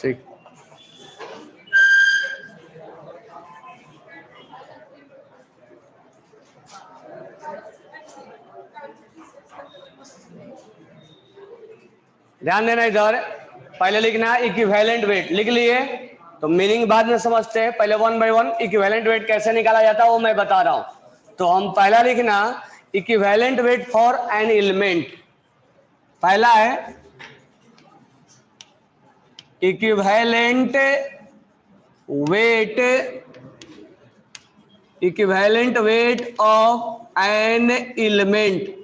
ठीक। ध्यान देना इधर, पहले लिखना है इक्विवेलेंट वेट, लिख लिए तो मीनिंग बाद में समझते हैं। पहले 1 बाय 1 इक्विवेलेंट वेट कैसे निकाला जाता है वो मैं बता रहा हूं। तो हम पहला लिखना equivalent weight for an element. पहला है equivalent weight of an element.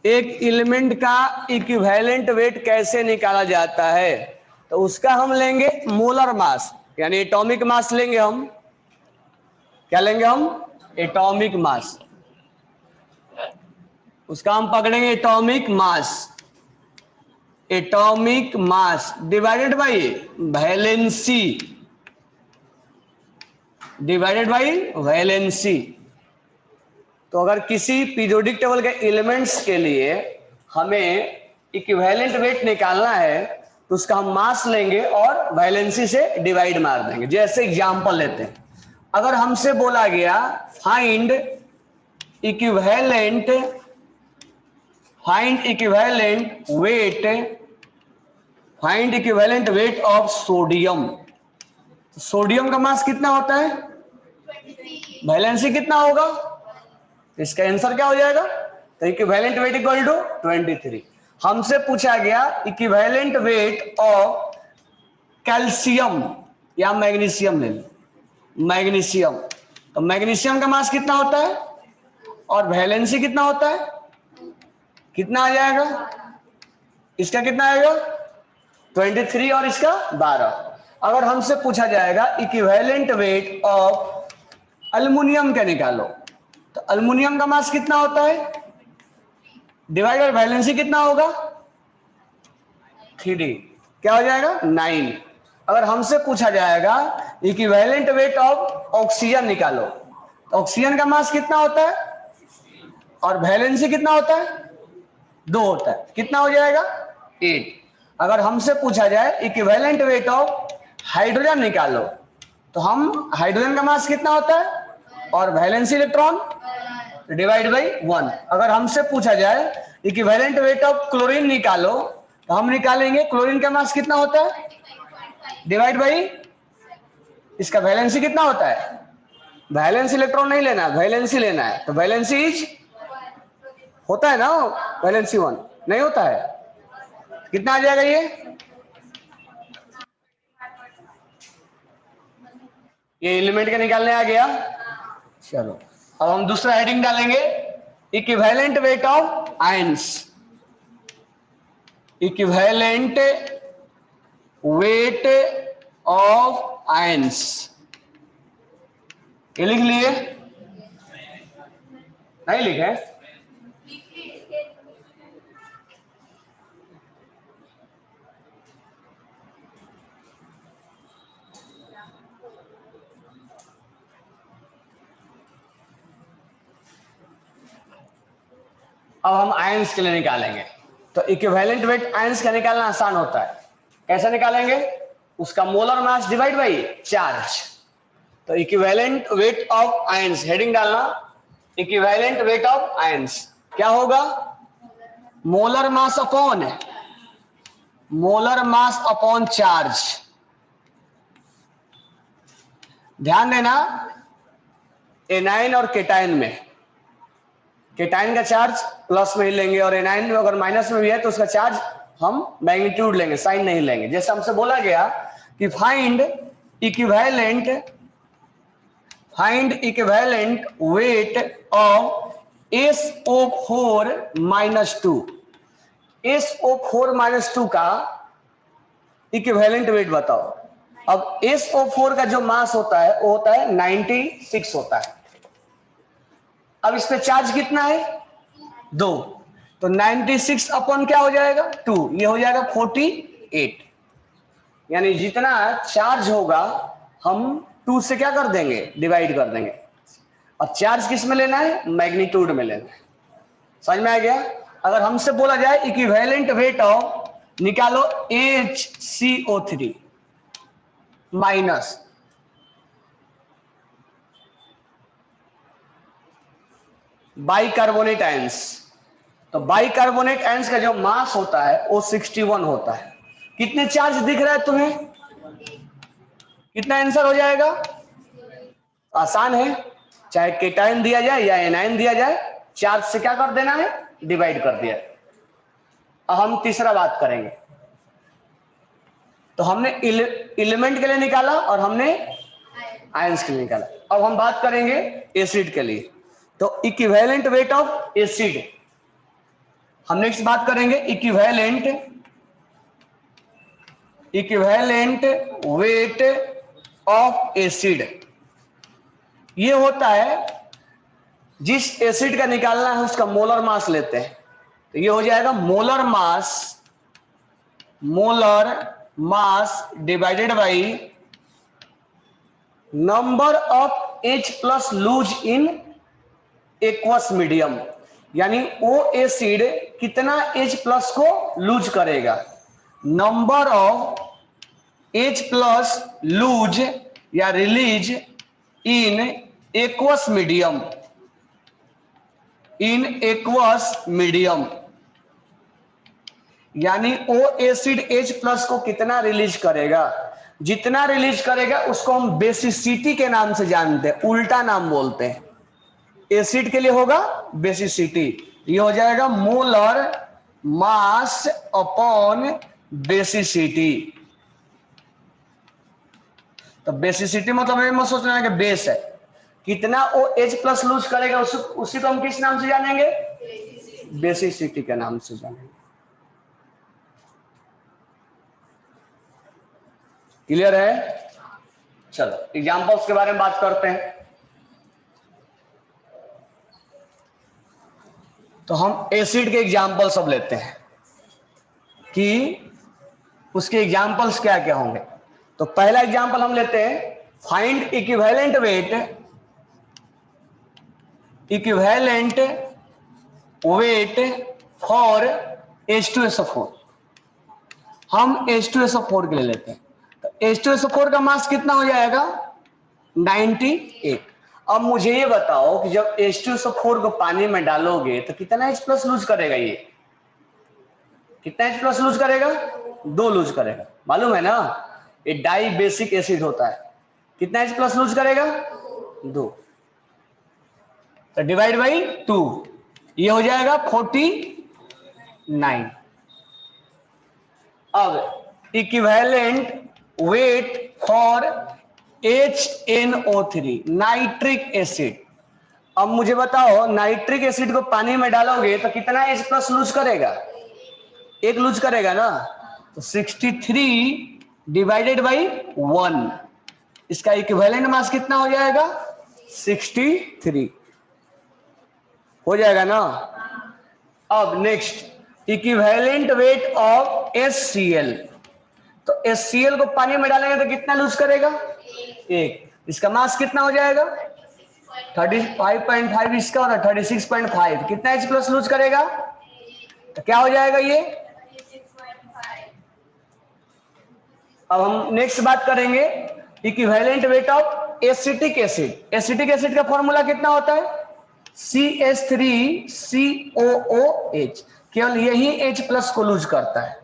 एक एलिमेंट का इक्विवेलेंट वेट कैसे निकाला जाता है, तो उसका हम लेंगे मोलर मास, यानी एटॉमिक मास लेंगे हम। क्या लेंगे हम? Atomic mass. उसका हम पकड़ेंगे atomic mass. Atomic mass divided by valency, divided by valency. तो अगर किसी पीरियोडिक टेबल के एलिमेंट्स के लिए हमें इक्विवेलेंट वेट निकालना है तो उसका हम मास लेंगे और वैलेंसी से डिवाइड मार देंगे। जैसे एग्जांपल लेते हैं, अगर हमसे बोला गया find equivalent weight of sodium. Sodium का मास कितना होता है? वैलेंसी कितना होगा? इसका आंसर क्या हो जाएगा? तो इक्विवेलेंट वेट इक्वल टू 23। हमसे पूछा गया इक्विवेलेंट वेट ऑफ कैल्शियम या मैग्नीशियम ले लो, मैग्नीशियम। तो मैग्नीशियम का मास कितना होता है और वैलेंसी कितना होता है? कितना आ जाएगा? इसका कितना आएगा? 23 और इसका 12। अगर हमसे पूछा जाएगा इक्विवेलेंट वेट ऑफ अल्युमिनियम का निकालो, तो अल्युमिनियम का मास कितना होता है डिवाइड बाय वैलेंसी कितना होगा? 3, क्या हो जाएगा? 9। अगर हमसे पूछा जाएगा इक्विवेलेंट वेट ऑफ ऑक्सीजन निकालो, तो ऑक्सीजन का मास कितना होता है और वैलेंसी कितना होता है? 2 होता है। कितना हो जाएगा? 8। अगर हमसे पूछा जाए इक्विवेलेंट वेट ऑफ हाइड्रोजन निकालो, तो हम हाइड्रोजन का मास कितना होता है और वैलेंसी इलेक्ट्रॉन डिवाइड बाई 1। अगर हमसे पूछा जाए इक्विवेलेंट वेट ऑफ क्लोरीन निकालो, तो हम निकालेंगे क्लोरीन का मास कितना होता है डिवाइड बाई इसका वैलेंसी कितना होता है। वैलेंसी इलेक्ट्रॉन नहीं लेना है, वैलेंसी लेना है। तो वैलेंसी इज होता है ना, वैलेंसी 1 नहीं होता है। कितना आ जाएगा ये एलिमेंट का निकालने आ गया। चलो अब हम दूसरा हेडिंग डालेंगे equivalent weight of ions. Equivalent weight of ions, ये लिख लिए? नहीं लिखे? अब हम आयंस के लिए निकालेंगे। तो इक्विवेलेंट वेट आयंस का निकालना आसान होता है। कैसे निकालेंगे? उसका molar mass divide by charge. तो equivalent weight of ions, heading डालना इक्विवेलेंट वेट ऑफ आयंस क्या होगा? Molar mass upon charge. ध्यान देना एनाइन और केटाइन में, केटाइन का चार्ज प्लस में ही लेंगे और एनाइन में अगर माइनस में भी है तो उसका चार्ज हम मैग्नीट्यूड लेंगे, साइन नहीं लेंगे। जैसे हमसे बोला गया कि find equivalent weight of SO4 -2। SO4 -2 का इक्विवेलेंट वेट बताओ। अब SO4 का जो मास होता है वो होता है 96 होता है। अब इस पे चार्ज कितना है? 2। तो 96 अपॉन क्या हो जाएगा? 2, ये हो जाएगा 48। यानी जितना चार्ज होगा हम 2 से क्या कर देंगे? डिवाइड कर देंगे। और चार्ज किस में लेना है? मैग्नीट्यूड में लेना है। समझ में आ गया? अगर हमसे बोला जाए इक्विवेलेंट वेट ऑफ निकालो HCO3 माइनस बाइकार्बोनेट आयंस। तो बाइकार्बोनेट आयंस का जो मास होता है वो 61 होता है। कितने चार्ज दिख रहा है तुम्हें? कितना आंसर हो जाएगा? आसान है, चाहे केटाइन दिया जाए या एनाइन दिया जाए, चार्ज से क्या कर देना है? डिवाइड कर दिया। अब हम तीसरा बात करेंगे। तो हमने एलिमेंट के लिए निकाला और हमने आयंस के लिए निकाला। अब हम बात करेंगे एसिड के लिए। तो इक्विवेलेंट वेट ऑफ एसिड, हम नेक्स्ट बात करेंगे इक्विवेलेंट वेट ऑफ एसिड। ये होता है जिस एसिड का निकालना है उसका मोलर मास लेते हैं। तो ये हो जाएगा molar mass divided by number of H plus lose in aqueous medium, यानी वो एसिड कितना H प्लस को लूज करेगा। Number of H plus lose या रिलीज इन एक्वस मीडियम, यानी ओ एसिड H प्लस को कितना रिलीज करेगा। जितना रिलीज करेगा उसको हम बेसिसिटी के नाम से जानते हैं, उल्टा नाम बोलते हैं। एसिड के लिए होगा बेसिसिटी, ये हो जाएगा मोलर मास अपॉन बेसिसिटी। तो बेसिसिटी मतलब ये मत सोचना है कि बेस है, कितना ओ H प्लस लूज करेगा उसी को हम किस नाम से जानेंगे? बेसिसिटी के नाम से जानेंगे। क्लियर है? चलो एग्जांपल्स के बारे में बात करते हैं। तो हम एसिड के एग्जाम्पल सब लेते हैं कि उसके एग्जाम्पल्स क्या क्या होंगे। तो पहला एग्जाम्पल हम लेते हैं, find equivalent weight for H2SO4। हम H2SO4 के लिए लेते हैं। तो H2SO4 का मास कितना हो जाएगा? 98। अब मुझे ये बताओ कि जब H2SO4 को पानी में डालोगे तो कितना H प्लस लूज करेगा? ये कितना H प्लस लूज करेगा? 2 लूज करेगा, मालूम है ना? ये डाई बेसिक एसिड होता है। कितना H प्लस लूज करेगा? 2। तो डिवाइड बाई 2, ये हो जाएगा 49। अब equivalent weight for HNO3 nitric acid. अब मुझे बताओ नाइट्रिक एसिड को पानी में डालोगे तो कितना H प्लस लूज करेगा? 1 लूज करेगा ना। तो 63 डिवाइडेड बाई 1, इसका इक्विवेलेंट मास कितना हो जाएगा? 63 हो जाएगा ना। अब next equivalent weight of HCl। तो HCl को पानी में डालेंगे तो कितना लूज करेगा? 1। इसका मास कितना हो जाएगा? 35.5 इसका और 36.5। कितना H प्लस लूज करेगा? तो क्या हो जाएगा ये? अब हम नेक्स्ट बात करेंगे equivalent weight of acetic acid. Acetic acid का फॉर्मूला कितना होता है? CH3COOH। केवल यही H प्लस को लूज करता है।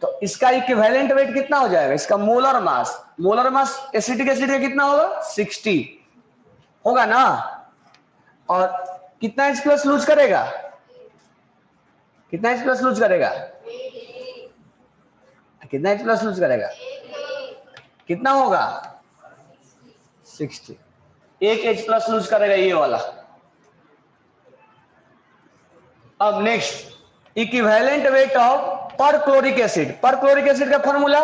तो इसका इक्विवेलेंट वेट कितना हो जाएगा? इसका मोलर मास एसिटिक एसिड का कितना होगा? 60 होगा ना। और कितना H प्लस लूज करेगा? कितना H प्लस लूज करेगा? कितना H प्लस लूज करेगा? कितना होगा? 60। 1 H प्लस लूज करेगा ये वाला। अब next equivalent weight of perchloric acid. Perchloric acid का फॉर्मूला,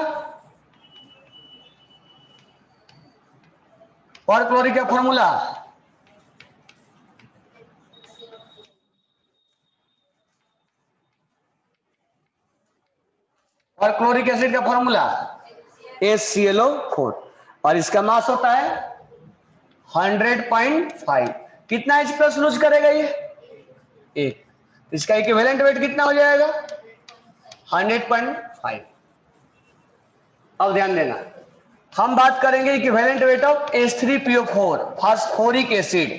परक्लोरिक का फॉर्मूला परक्लोरिक एसिड का फॉर्मूला HClO4 और इसका मास होता है 100.5। कितना H प्लस लूज करेगा ये? 1। इसका इक्विवेलेंट वेट कितना हो जाएगा? 100.5। अब ध्यान देना, हम बात करेंगे equivalent weight of H3PO4 phosphoric acid,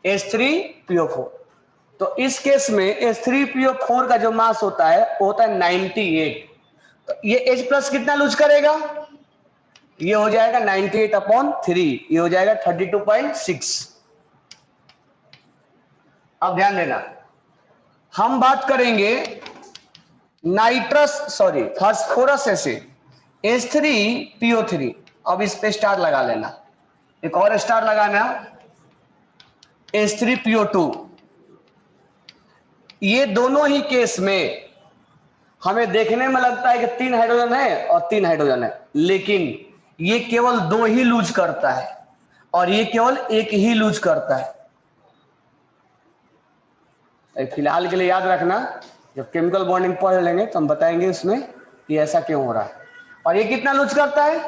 H3PO4। तो इस केस में H3PO4 का जो मास होता है वो होता है 98। तो ये H प्लस कितना लूज करेगा, ये हो जाएगा 98/3, ये हो जाएगा 32.6। अब ध्यान देना, हम बात करेंगे फास्फोरस एसिड H3PO3। अब इस पे स्टार लगा लेना, एक और स्टार लगाना H3PO2। ये दोनों ही केस में हमें देखने में लगता है कि 3 हाइड्रोजन है और 3 हाइड्रोजन है, लेकिन ये केवल 2 ही लूज करता है और ये केवल 1 ही लूज करता है। फिलहाल के लिए याद रखना, जब केमिकल बॉन्डिंग पढ़ लेंगे तो हम बताएंगे उसमें कि ऐसा क्यों हो रहा है। और ये कितना लूज करता है,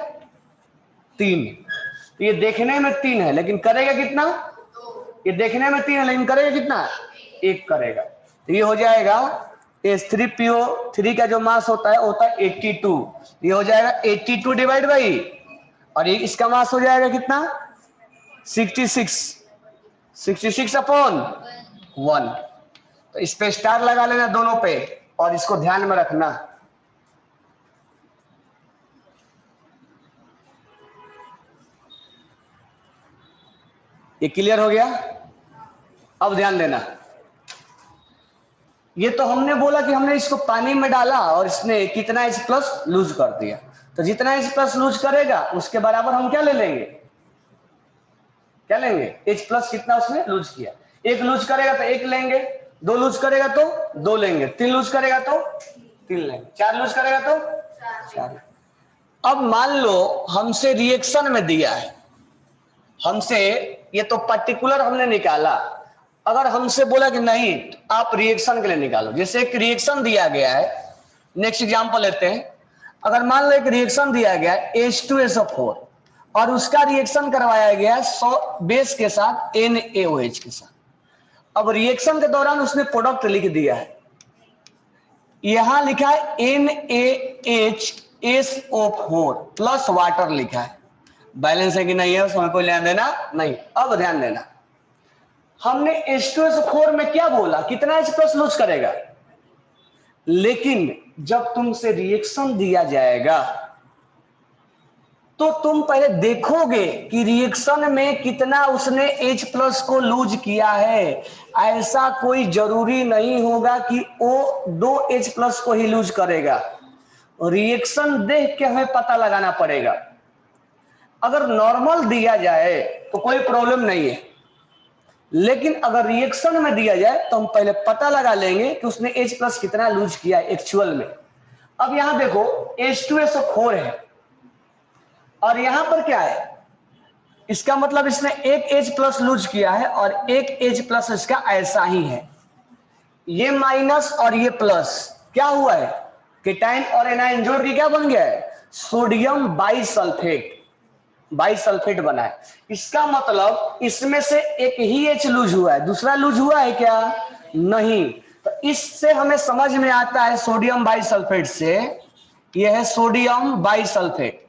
3। ये देखने में 3 है लेकिन करेगा कितना, ये देखने में 3 है लेकिन करेगा कितना, 1 करेगा। तो ये हो जाएगा H3PO3 का जो मास होता है 82। ये हो जाएगा 82 डिवाइड बाई, और ये इसका मास हो जाएगा कितना, 66/1। तो इस पे स्टार लगा लेना दोनों पे, और इसको ध्यान में रखना। ये क्लियर हो गया। अब ध्यान देना, ये तो हमने बोला कि हमने इसको पानी में डाला और इसने कितना H प्लस लूज कर दिया। तो जितना H प्लस लूज करेगा उसके बराबर हम क्या ले लेंगे, क्या लेंगे, H प्लस कितना उसने लूज किया। 1 लूज करेगा तो 1 लेंगे, 2 लूज करेगा तो 2 लेंगे, 3 लूज करेगा तो 3 लेंगे, 4 लूज करेगा तो 4। अब मान लो हमसे रिएक्शन में दिया है, हमसे ये तो पर्टिकुलर हमने निकाला, अगर हमसे बोला कि नहीं आप रिएक्शन के लिए निकालो, जैसे एक रिएक्शन दिया गया है, नेक्स्ट एग्जांपल लेते हैं। अगर मान लो एक रिएक्शन दिया गया है H2SO4 और उसका रिएक्शन करवाया गया है 100 बेस के साथ NaOH के साथ। अब रिएक्शन के दौरान उसने प्रोडक्ट लिख दिया है, यहां लिखा है NaHSO4 प्लस वाटर लिखा है, बैलेंस है कि नहीं है उसमें कोई लेना देना नहीं। अब ध्यान देना, हमने H2SO4 में क्या बोला, कितना H प्लस लूज करेगा, लेकिन जब तुमसे रिएक्शन दिया जाएगा तो तुम पहले देखोगे कि रिएक्शन में कितना उसने H प्लस को लूज किया है। ऐसा कोई जरूरी नहीं होगा कि वो 2 H प्लस को ही लूज करेगा, रिएक्शन देख के हमें पता लगाना पड़ेगा। अगर नॉर्मल दिया जाए तो कोई प्रॉब्लम नहीं है, लेकिन अगर रिएक्शन में दिया जाए तो हम पहले पता लगा लेंगे कि उसने H प्लस कितना लूज किया है एक्चुअल में। अब यहां देखो H2SO4 है और यहां पर क्या है, इसका मतलब इसने एक H प्लस लूज किया है और एक H प्लस इसका ऐसा ही है। ये माइनस और ये प्लस क्या हुआ है, केटाइन और एनाइन जोड़ के क्या बन गया है, सोडियम बाइसल्फेट बना है। इसका मतलब इसमें से एक ही H लूज हुआ है, दूसरा लूज हुआ है क्या, नहीं। तो इससे हमें समझ में आता है सोडियम बाइसल्फेट से, यह है सोडियम बाइसल्फेट।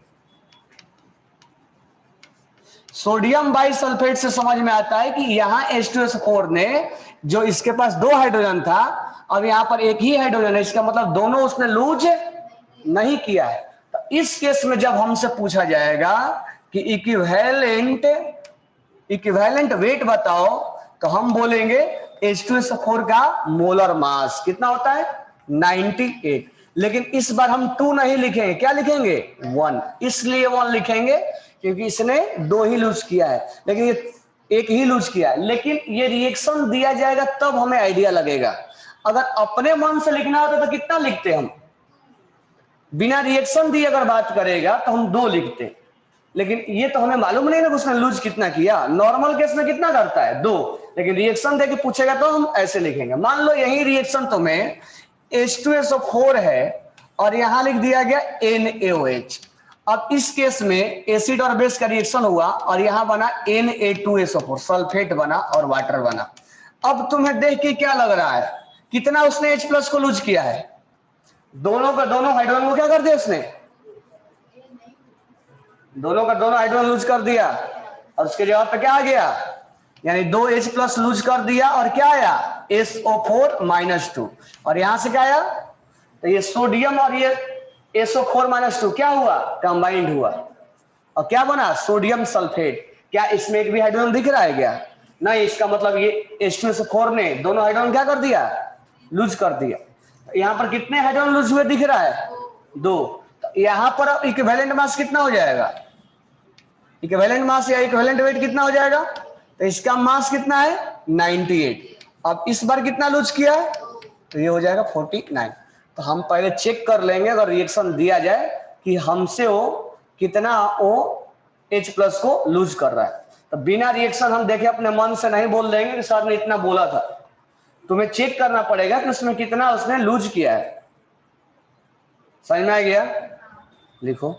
सोडियम बाइसल्फेट से समझ में आता है कि यहां H2SO4 ने जो इसके पास 2 हाइड्रोजन था, अब यहां पर एक ही हाइड्रोजन है, इसका मतलब दोनों उसने लूज नहीं किया है। तो इस केस में जब हमसे पूछा जाएगा कि इक्विवेलेंट वेट बताओ, तो हम बोलेंगे H2SO4 का मोलर मास कितना होता है 98। लेकिन इस बार हम 2 नहीं लिखेंगे, क्या लिखेंगे 1। इसलिए 1 लिखेंगे क्योंकि इसने 2 ही लूज किया है, लेकिन ये 1 ही लूज किया है। लेकिन ये रिएक्शन दिया जाएगा तब हमें आइडिया लगेगा। अगर अपने मन से लिखना होता तो कितना लिखते हम, बिना रिएक्शन दिए अगर बात करेगा तो हम 2 लिखते, लेकिन ये तो हमें मालूम नहीं ना कि उसने लूज कितना किया। नॉर्मल केस में कितना करता है 2, लेकिन रिएक्शन देके पूछेगा तो हम ऐसे लिखेंगे। मान लो यही रिएक्शन तुम्हें H2SO4 है और यहां लिख दिया गया NaOH। अब इस केस में एसिड और बेस का रिएक्शन हुआ और यहां बना Na2SO4 सल्फेट बना और वाटर बना। अब तुम्हें देख के क्या लग रहा है, कितना उसने H प्लस को लूज किया है, दोनों का दोनों हाइड्रोजन को क्या कर दिया उसने, दोनों का दोनों हाइड्रोजन लूज कर दिया और उसके जवाब पे क्या आ गया, यानी 2 H प्लस लूज कर दिया और क्या आया SO4-2 और यहां से क्या आया, तो ये सोडियम और ये SO4-2 क्या हुआ, कंबाइंड हुआ और क्या बना सोडियम सल्फेट। क्या इसमें एक भी हाइड्रोजन दिख रहा है क्या, नहीं, इसका मतलब ये H2SO4 ने दोनों हाइड्रोजन क्या कर दिया, लूज कर दिया। यहां पर कितने हाइड्रोजन लूज हुए दिख रहा है, 2। तो यहां पर इक्विवेलेंट मास कितना हो जाएगा, इक्विवेलेंट मास या इक्विवेलेंट वेट कितना हो जाएगा, तो इसका मास कितना है 98। अब इस बार कितना लूज किया है, तो ये हो जाएगा 49। तो हम पहले चेक कर लेंगे अगर रिएक्शन दिया जाए कि हमसे वो कितना वो H प्लस को लूज कर रहा है, तो बिना रिएक्शन हम देखे अपने मन से नहीं बोल देंगे कि सर ने इतना बोला था, तुम्हें चेक करना पड़ेगा कि उसमें कितना उसने लूज किया है। समझ में आ गया, लिखो।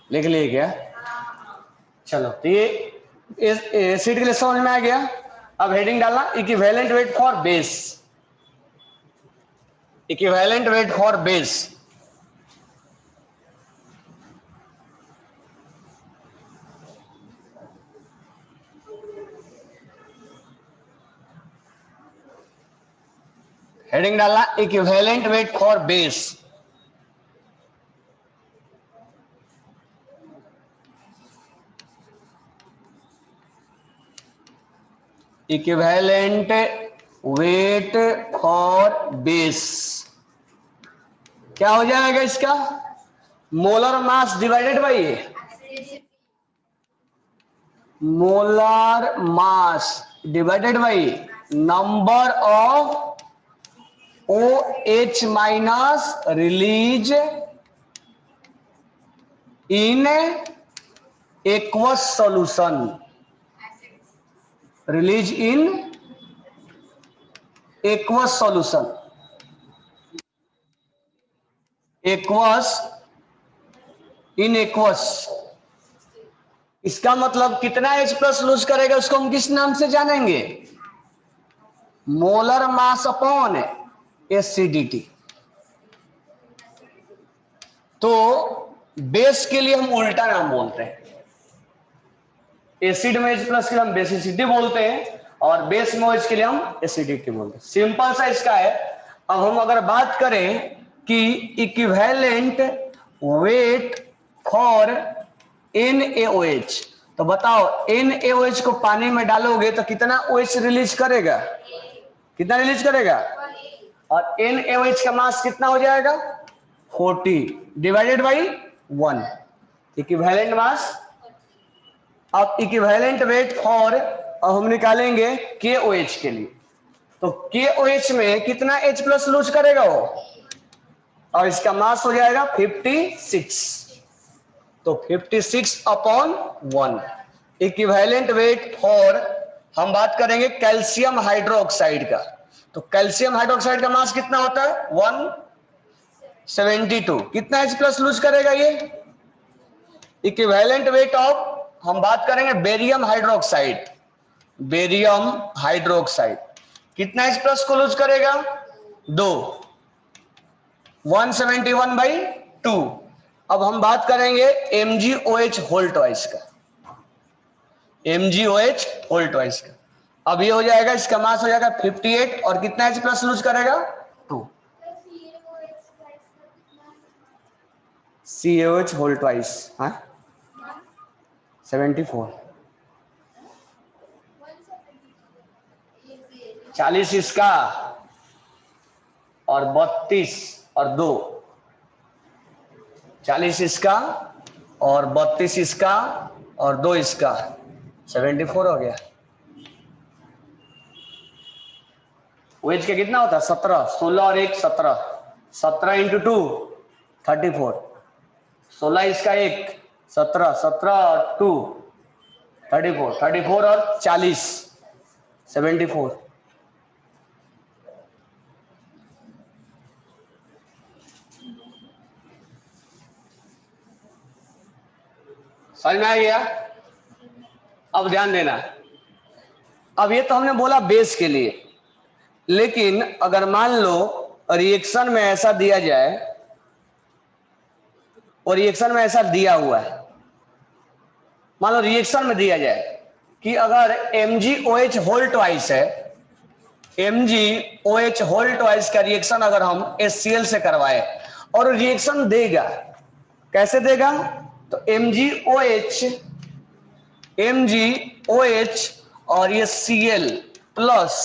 लिख लिए क्या, चलो तो ये एसिड के लिए समझ में आ गया। अब हेडिंग डालना equivalent weight for base, equivalent weight for base. Heading डालना equivalent weight for base. Equivalent weight for base क्या हो जाएगा इसका, molar mass divided by molar mass divided by number of OH minus release in aqueous solution, release in aqueous solution, aqueous in aqueous. इसका मतलब कितना H plus loose करेगा उसको हम किस नाम से जानेंगे, मोलर मास अपॉन एसिडिटी। तो बेस के लिए हम उल्टा नाम बोलते हैं, एसिड में H प्लस के लिए हम बेसिसिटी बोलते हैं और बेस में OH के लिए हम एसिडिटी बोलते हैं। सिंपल सा इसका है। अब हम अगर बात करें कि इक्विवेलेंट वेट फॉर NaOH, तो बताओ NaOH को पानी में डालोगे तो कितना OH रिलीज करेगा, कितना रिलीज करेगा, और NaOH का मास कितना हो जाएगा 40 डिवाइडेड बाई 1, इक्विवेलेंट मास। अब इक्विवेलेंट वेट फॉर अब हम निकालेंगे KOH के लिए, तो KOH में कितना H प्लस लूज करेगा वो, और इसका मास हो जाएगा 56, तो 56/1। इक्विवेलेंट वेट फॉर हम बात करेंगे कैल्शियम हाइड्रोक्साइड का, तो कैल्शियम हाइड्रोक्साइड का मास कितना होता है 1 72। कितना H प्लस लूज करेगा ये? इक्विवेलेंट वेट ऑफ, हम बात करेंगे बेरियम हाइड्रोक्साइड, बेरियम हाइड्रोक्साइड कितना H प्लस को लूज करेगा? 2, 171/2। अब हम बात करेंगे MgOH होल ट्वाइस का, MgOH होल ट्वाइस का। अब ये हो जाएगा, इसका मास हो जाएगा 58 और कितना H प्लस लूज करेगा? 2। CaOH होल ट्वाइस 74, 40 इसका और 32 और 2, 40 इसका और 32 इसका और 2 इसका, 74 हो गया। OH का कितना होता है? 17, 16 और 1 17, 17 इंटू 2 34, 16 इसका 1 17, 17 और 2 34, 34 और 40 74। समझ में आ गया? अब ध्यान देना, अब ये तो हमने बोला बेस के लिए, लेकिन अगर मान लो रिएक्शन में ऐसा दिया जाए, और रिएक्शन में ऐसा दिया हुआ है, मान लो रिएक्शन में दिया जाए कि अगर MgOH होल ट्वाइस है, MgOH होल ट्वाइस का रिएक्शन अगर हम HCl से करवाए और रिएक्शन देगा, कैसे देगा? तो MgOH और ये Cl प्लस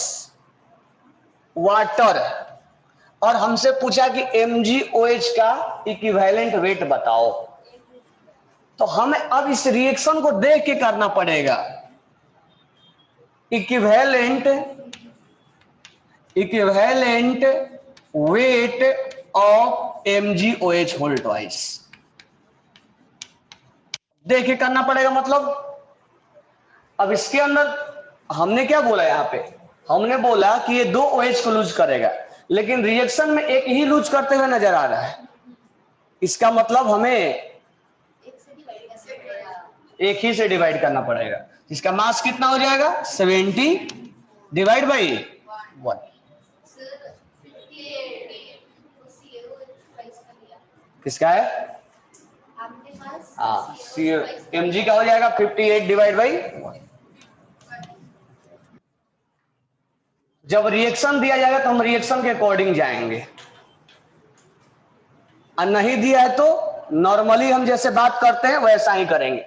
वाटर, और हमसे पूछा कि MgOH का इक्विवेलेंट वेट बताओ, तो हमें अब इस रिएक्शन को देख के करना पड़ेगा। Equivalent weight of MgOH whole twice देख के करना पड़ेगा। मतलब अब इसके अंदर हमने क्या बोला? यहां पे हमने बोला कि ये 2 OH को लूज करेगा, लेकिन रिएक्शन में एक ही लूज करते हुए नजर आ रहा है। इसका मतलब हमें एक ही से डिवाइड करना पड़ेगा। इसका मास कितना हो जाएगा? 70 डिवाइड बाई 1। किसका है? हाँ, Mg का हो जाएगा 58 डिवाइड बाई 1। जब रिएक्शन दिया जाएगा तो हम रिएक्शन के अकॉर्डिंग जाएंगे, और नहीं दिया है तो नॉर्मली हम जैसे बात करते हैं वैसा ही करेंगे।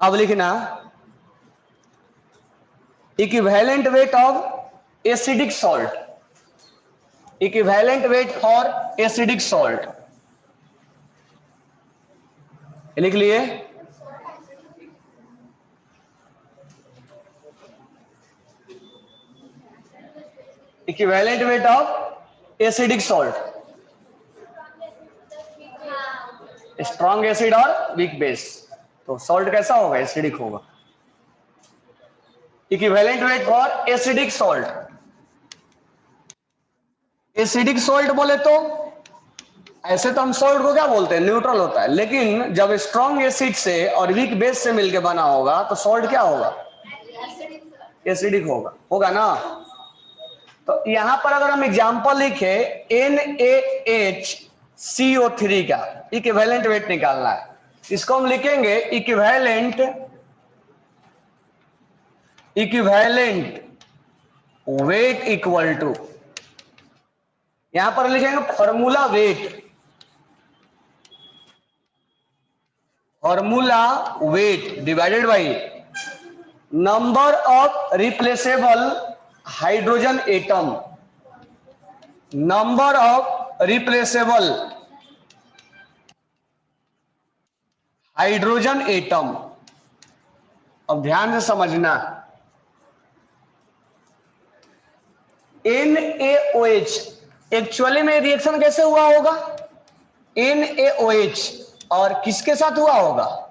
अब लिखना equivalent weight of acidic salt, equivalent weight for acidic salt लिख लिए। Equivalent weight of acidic salt, strong acid और वीक बेस, तो सॉल्ट कैसा होगा? एसिडिक होगा। Equivalent weight for acidic salt, acidic salt बोले तो ऐसे तो हम सॉल्ट को क्या बोलते हैं? न्यूट्रल होता है, लेकिन जब स्ट्रॉन्ग एसिड से और वीक बेस से मिलकर बना होगा तो सॉल्ट क्या होगा? एसिडिक होगा, होगा ना। तो यहां पर अगर हम एग्जांपल लिखे NaHCO3 का इक्विवेलेंट वेट निकालना है, इसको हम लिखेंगे इक्विवेलेंट वेट इक्वल टू, यहां पर लिखेंगे formula weight divided by number of replaceable hydrogen atom, number of replaceable hydrogen atom. अब ध्यान से समझना, NaOH एक्चुअली में रिएक्शन कैसे हुआ होगा? NaOH और किसके साथ हुआ होगा?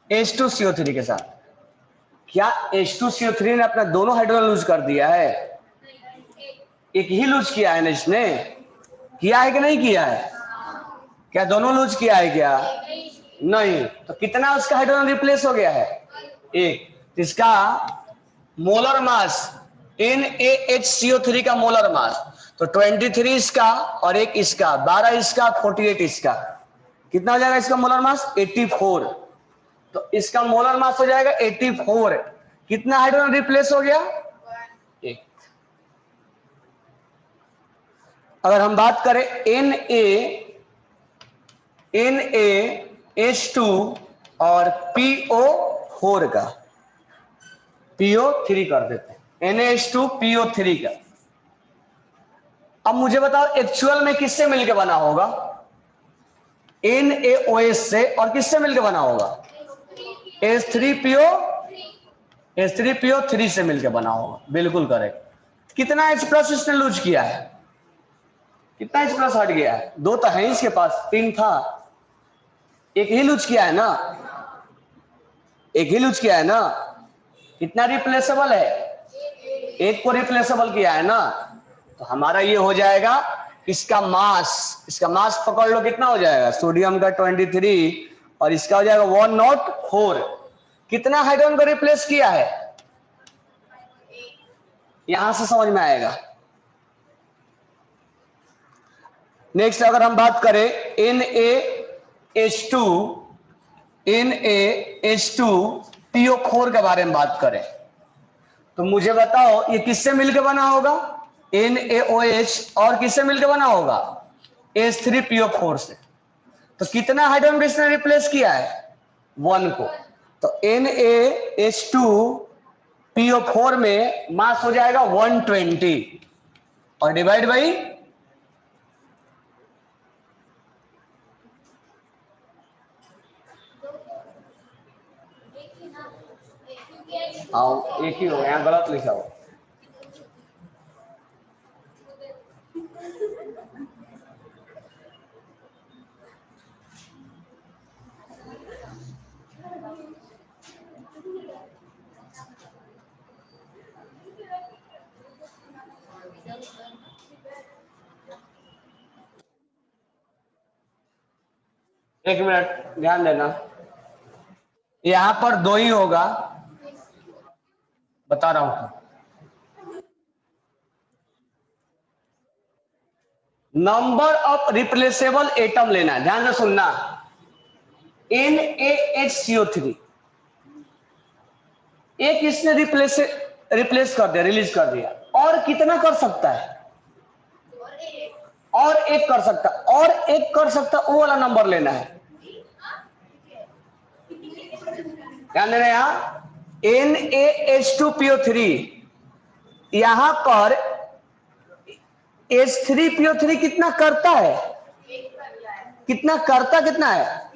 H2CO3 के साथ। क्या H2CO3 ने अपना दोनों हाइड्रोजन लूज कर दिया है? एक ही लूज किया है ना इसने, किया है कि नहीं किया है? क्या दोनों लूज किया है क्या? नहीं। तो कितना उसका हाइड्रोजन रिप्लेस हो गया है? एक। इसका मोलर मास NaHCO3 का मोलर मास तो 23 इसका और एक इसका, 12 इसका, 48 इसका, कितना हो जाएगा इसका मोलर मास? 84। तो इसका मोलर मास हो जाएगा 84। कितना हाइड्रोजन रिप्लेस हो गया? एक। अगर हम बात करें NaH2 और PO4 का, PO3 कर देते हैं, NaH2 PO3 का। अब मुझे बताओ एक्चुअल में किससे मिलकर बना होगा? NaOH से, और किससे मिलकर बना होगा? H3PO3 से मिलकर बना होगा। बिल्कुल करेक्ट। कितना H+ इसने लूज किया है? कितना H+ हट गया है? 2 तो है इसके पास, 3 था, एक ही लूज किया है ना, एक ही लूज किया है ना। कितना रिप्लेसेबल है? एक को रिप्लेसेबल किया है ना। तो हमारा ये हो जाएगा इसका मास पकड़ लो, कितना हो जाएगा? सोडियम का 23 और इसका हो जाएगा 104। कितना हाइड्रोजन को रिप्लेस किया है? यहां से समझ में आएगा। नेक्स्ट अगर हम बात करें NaH2PO4 के बारे में बात करें तो मुझे बताओ ये किससे मिलकर बना होगा? NaOH और किससे मिलकर बना होगा? H3PO4 से। तो कितना हाइड्रोजन इसने रिप्लेस किया है? 1 को। तो NaH2PO4 में मास हो जाएगा 120 और डिवाइड बाई एक ही हो, यहाँ गलत लिखा हो। एक मिनट ध्यान देना, यहां पर 2 ही होगा, बता रहा हूं। नंबर ऑफ रिप्लेसेबल एटम लेना है, ध्यान से सुनना। NaHCO3 एक इसने रिप्लेस कर दिया, रिलीज कर दिया, और कितना कर सकता है? और एक कर सकता, और एक कर सकता, वो वाला नंबर लेना है। ध्यान देना, यहां NaH2PO3 यहां पर H3PO3 कितना करता है? कितना करता, कितना है?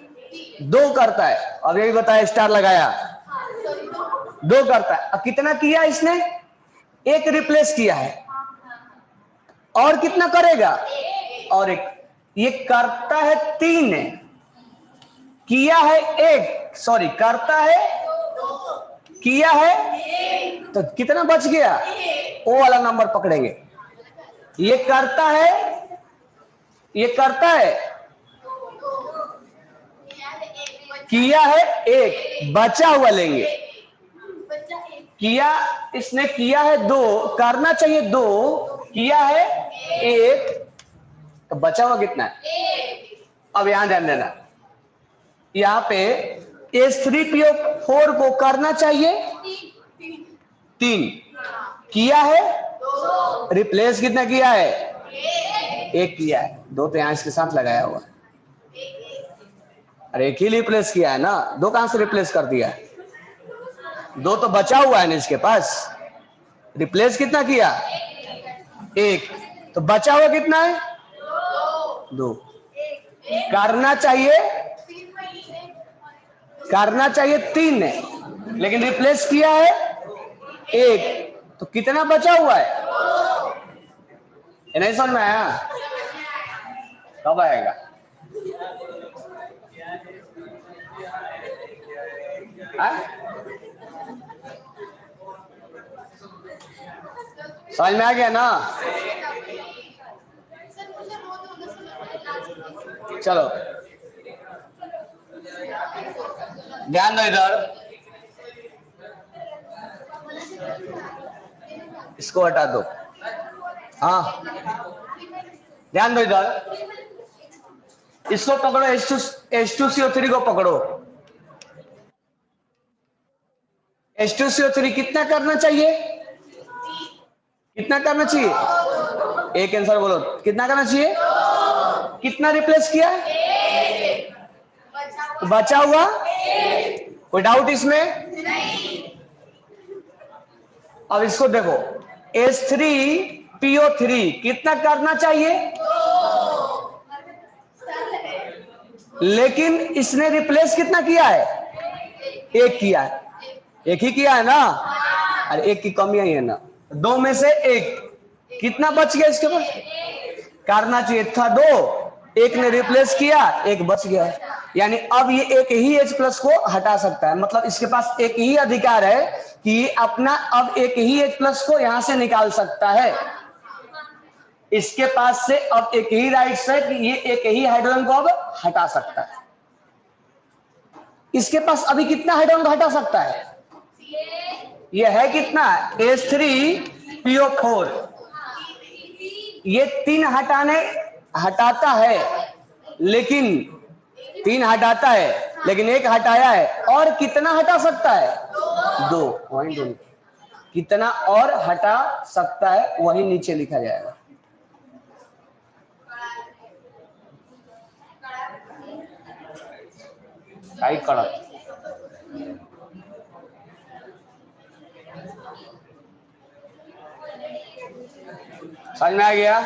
2 करता है। अब यही बताया, स्टार लगाया, 2 करता है। अब कितना किया इसने? 1 रिप्लेस किया है, और कितना करेगा? और 1। ये करता है 3, किया है 1, सॉरी करता है, किया है, तो कितना बच गया? वो वाला नंबर पकड़ेंगे। ये करता है, ये करता है, किया है 1, बचा हुआ लेंगे। किया इसने किया है 2, करना चाहिए 2, किया है 1, तो बचा हुआ कितना है? अब यहां ध्यान देना, यहां पे H3PO4 को करना चाहिए 3, किया है, रिप्लेस कितना किया है? 1 किया है। 2 तो यहां इसके साथ लगाया हुआ, अरे 1 ही रिप्लेस किया है ना, 2 कहां से रिप्लेस कर दिया है? 2 तो बचा हुआ है ना इसके पास। रिप्लेस कितना किया? 1, तो बचा हुआ कितना है? 2। करना चाहिए 3 है, लेकिन रिप्लेस किया है 1, तो कितना बचा हुआ है? नहीं समझ में आया? कब आएगा? समझ में आ गया ना? चलो ध्यान दो इधर, इसको हटा दो। हाँ ध्यान दो इधर, इसको पकड़ो, H2CO3 को पकड़ो। H2CO3 कितना करना चाहिए? कितना करना चाहिए? एक आंसर बोलो, कितना करना चाहिए? कितना रिप्लेस किया? बचा हुआ? कोई डाउट इसमें? अब इसको देखो, H3PO3 कितना करना चाहिए? लेकिन इसने रिप्लेस कितना किया है? एक किया है। एक ही किया है ना? अरे एक की कमी आई है ना, दो में से एक, कितना बच गया इसके पास? करना चाहिए था दो, एक ने रिप्लेस किया, एक बच गया। यानी अब ये एक ही H प्लस को हटा सकता है, मतलब इसके पास एक ही अधिकार है कि अपना अब एक ही H प्लस को यहां से निकाल सकता है। इसके पास से अब एक ही राइट्स है कि ये एक ही हाइड्रोजन को अब हटा सकता है। इसके पास अभी कितना हाइड्रोजन को हटा सकता है? ये है कितना? H3PO4। ये तीन हटाता है, लेकिन तीन हटाता है, लेकिन एक हटाया है, और कितना हटा सकता है? दो। पॉइंट कितना और हटा सकता है वही नीचे लिखा जाएगा। कड़क समझ में आ गया?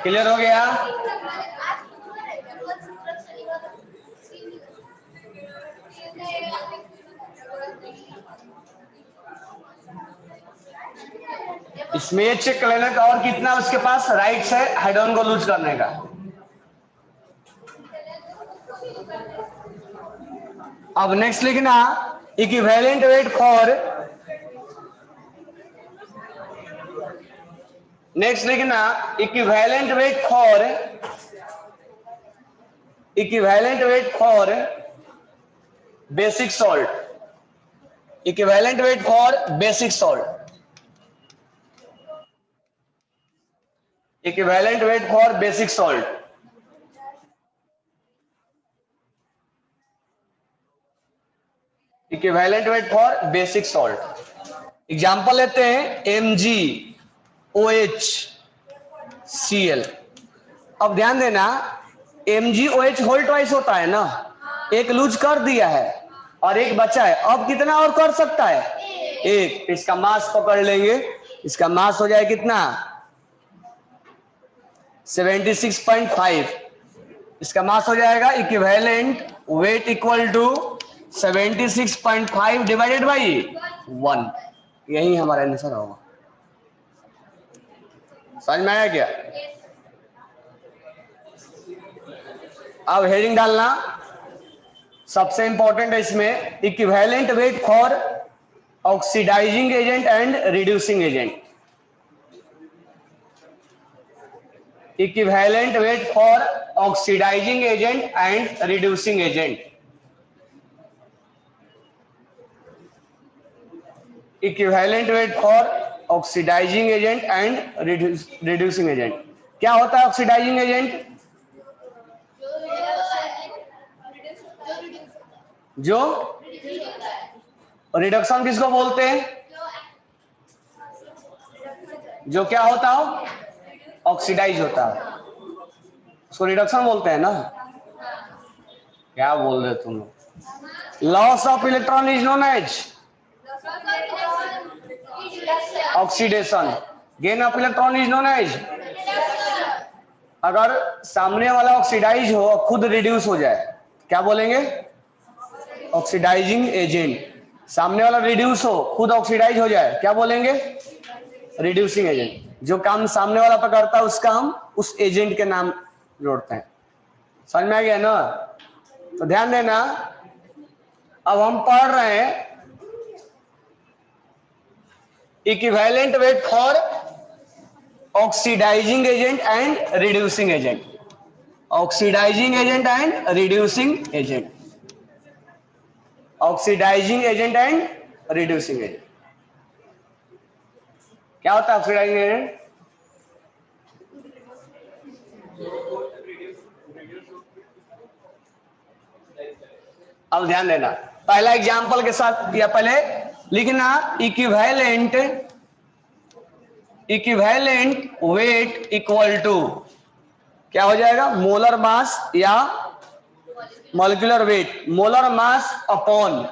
क्लियर हो गया? इसमें ये चेक कर लेना और कितना उसके पास राइट्स है हाइड्रोजन को लूज करने का। अब नेक्स्ट लिखना इक्विवेलेंट वेट फॉर, नेक्स्ट लिखना equivalent weight for basic salt, equivalent weight for basic salt, equivalent weight for basic salt. Equivalent weight for basic salt. Example लेते हैं MgOHCl। अब ध्यान देना, MgOH होल ट्वाइस होता है ना, एक लूज कर दिया है और एक बचा है, अब कितना और कर सकता है? एक। इसका मास पकड़ लेंगे, इसका मास हो जाए कितना? 76.5। इसका मास हो जाएगा equivalent weight equal to 76.5 divided by 1। यही हमारा आंसर होगा। समझ में आया क्या? अब हेडिंग डालना सबसे इंपॉर्टेंट है इसमें, equivalent weight for oxidising agent and reducing agent. Equivalent weight for oxidising agent and reducing agent. Equivalent weight for oxidising agent and reducing agent. क्या होता है ऑक्सीडाइजिंग एजेंट? जो रिडक्शन किसको बोलते हैं? जो क्या होता हो? ऑक्सीडाइज होता है, उसको रिडक्शन बोलते हैं ना। क्या बोल रहे तुम लोग? Loss of electron is known as oxidation, gain of electron is known as. अगर सामने वाला ऑक्सीडाइज हो और खुद रिड्यूस हो जाए क्या बोलेंगे? Oxidising agent. सामने वाला रिड्यूस हो खुद ऑक्सीडाइज हो जाए क्या बोलेंगे? Reducing agent. जो काम सामने वाला पर करता है उसका हम उस एजेंट के नाम जोड़ते हैं। समझ में आ गया ना? तो ध्यान देना, अब हम पढ़ रहे हैं equivalent weight for oxidising agent and reducing agent. Oxidising agent and reducing agent, oxidising agent and reducing agent. क्या होता है ऑक्सीडाइजिंग एजेंट? अब ध्यान देना, पहला एग्जांपल के साथ या पहले लिखना equivalent, equivalent weight equal to क्या हो जाएगा? मोलर मास या molecular weight, molar mass upon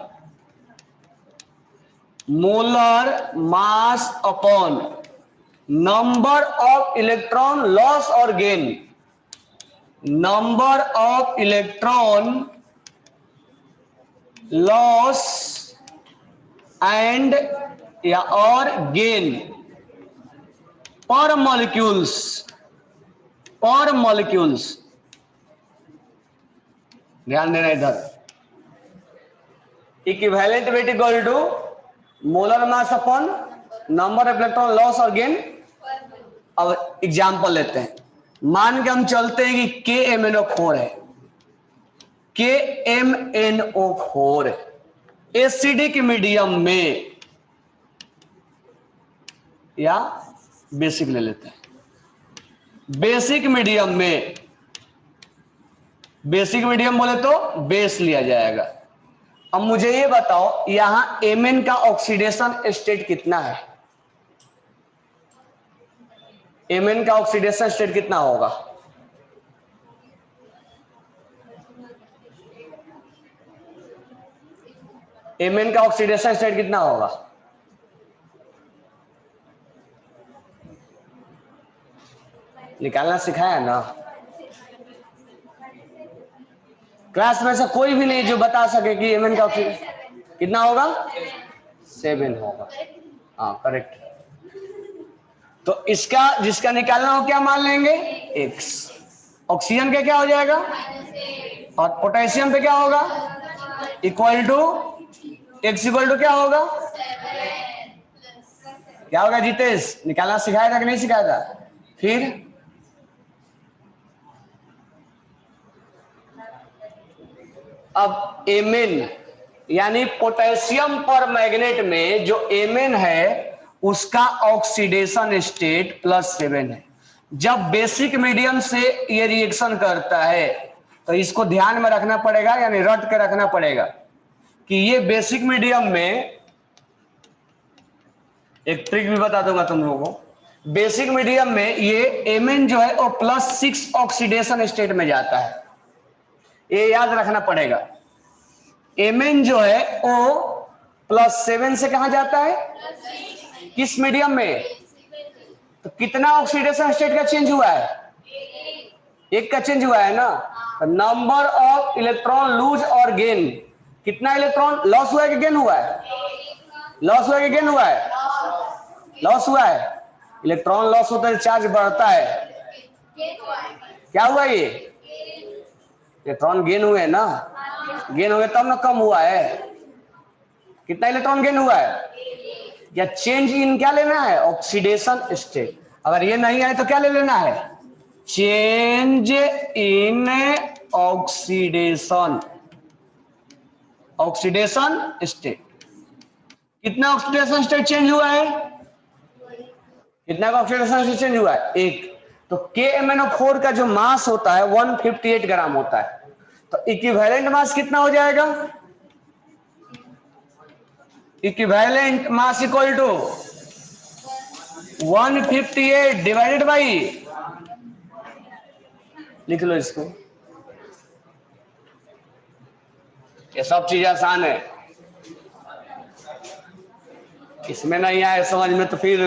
molar mass upon number of electron loss और gain, number of electron loss and या और गेन पर मॉलिक्यूल्स, पर मॉलिक्यूल्स। ध्यान देना इधर, equivalent weight equal to molar mass upon number of electron loss और gain. अब एग्जांपल लेते हैं, मान के हम चलते हैं कि KMnO4 है, KMnO4 एसिडिक मीडियम में, या बेसिक ले लेते हैं, बेसिक मीडियम में, बेसिक मीडियम बोले तो बेस लिया जाएगा। अब मुझे ये बताओ यहां Mn का ऑक्सीडेशन स्टेट कितना है? Mn का ऑक्सीडेशन स्टेट कितना होगा? Mn का ऑक्सीडेशन स्टेट कितना होगा? निकालना सिखाया ना? क्लास में से कोई भी नहीं जो बता सके कि Mn का ऑक्सीडेशन कितना होगा? 7 होगा। हाँ करेक्ट। तो इसका जिसका निकालना हो क्या मान लेंगे? X। ऑक्सीजन का क्या हो जाएगा? और पोटेशियम पे क्या होगा? Equal to X equal to क्या होगा? क्या होगा जितेश? निकालना सिखाया था कि नहीं सिखाया था? फिर अब Mn यानी पोटेशियम पर मैग्नेट में जो Mn है उसका ऑक्सीडेशन स्टेट +7 है। जब बेसिक मीडियम से ये रिएक्शन करता है तो इसको ध्यान में रखना पड़ेगा, यानी रट के रखना पड़ेगा कि ये बेसिक मीडियम में, एक ट्रिक भी बता दूंगा तुम लोगों को, बेसिक मीडियम में ये Mn जो है वो +6 ऑक्सीडेशन स्टेट में जाता है, ये याद रखना पड़ेगा। Mn जो है वो +7 से कहां जाता है? किस मीडियम में? तो कितना ऑक्सीडेशन स्टेट का चेंज हुआ है? एक का चेंज हुआ है ना। नंबर ऑफ इलेक्ट्रॉन लूज और गेन, कितना इलेक्ट्रॉन लॉस हुआ है कि गेन हुआ है? लॉस हुआ है कि गेन हुआ है? लॉस हुआ है। इलेक्ट्रॉन लॉस होता है चार्ज बढ़ता है, क्या हुआ? ये इलेक्ट्रॉन गेन हुए ना, गेन हुए तब ना कम हुआ है। कितना इलेक्ट्रॉन गेन हुआ है? या चेंज इन क्या लेना है? Oxidation state. अगर ये नहीं आए तो क्या ले लेना है? Change in oxidation, oxidation state. कितना ऑक्सीडेशन स्टेट चेंज हुआ है? कितना का ऑक्सीडेशन स्टेट चेंज हुआ है? 1। तो KMnO4 का जो मास होता है 158 ग्राम होता है, तो इक्विवेलेंट मास कितना हो जाएगा? Equivalent mass equal to 158 divided by, लिख लो इसको, ये सब चीज आसान है। इसमें नहीं आए समझ में तो फिर